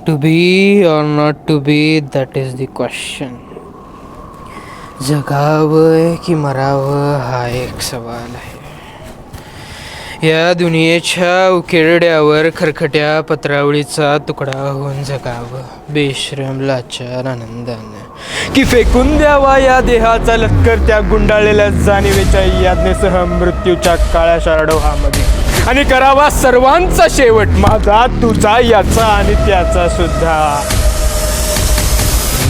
To be or not to be, that is the question. जगावं की मरावं हा एक सवाल आहे. या दुनियेच्या उकिरड्यावर खरखट्या पत्रावळीचा तुकडा होऊन जगावं बेश्रम लाचार आनंदानं, की फेकून द्यावा या देहाचा लष्कर त्या गुंडाळलेल्या जाणीवेच्या याज्ञेसह मृत्यूच्या काळ्या शारडोहामध्ये, आणि करावा सर्वांचा शेवट माझा तुझा याचा आणि त्याचा सुद्धा.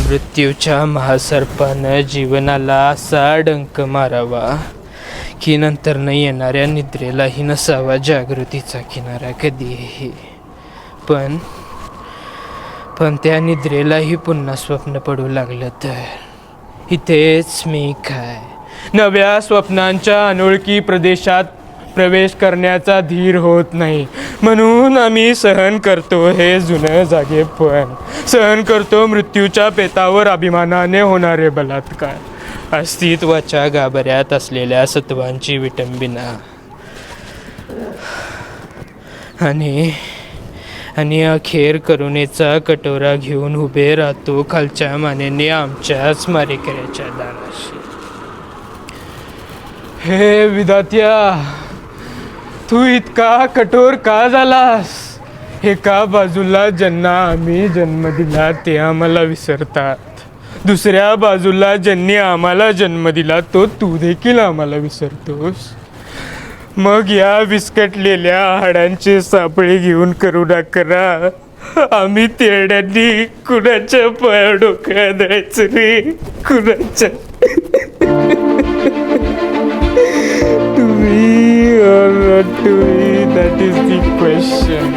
मृत्यूच्या महासर्पानं जीवनाला असा डंक मारावा की नंतर न येणाऱ्या निद्रेलाही नसावा जागृतीचा किनारा कधीही. पण त्या निद्रेलाही पुन्हा स्वप्न पडू लागलं तर इथेच मी काय नव्या स्वप्नांच्या अनोळखी प्रदेशात प्रवेश करण्याचा धीर होत नाही. म्हणून आम्ही सहन करतो हे जुनं जागेपण, सहन करतो मृत्यूच्या पेतावर अभिमानाने होणारे बलात्कार, अस्तित्वाच्या गाभाऱ्यात असलेल्या सत्वांची विटंबना, आणि अखेर करुणेचा कटोरा घेऊन उभे राहतो खालच्या मानेने आमच्याच मारेकऱ्याच्या दाराशी. हे विधात्या, तू इतका कठोर का झालास? एका बाजूला ज्यांना आम्ही जन्म दिला ते आम्हाला विसरतात, दुसऱ्या बाजूला ज्यांनी आम्हाला जन्म दिला तो तू देखील आम्हाला विसरतोस. मग या विस्कटलेल्या हाडांची सापळी घेऊन करुणा करा. आम्ही तेरड्यांनी कुणाच्या पाया डोक्या द्यायचं रे, कुणाच्या. To be or not to be, that is the question.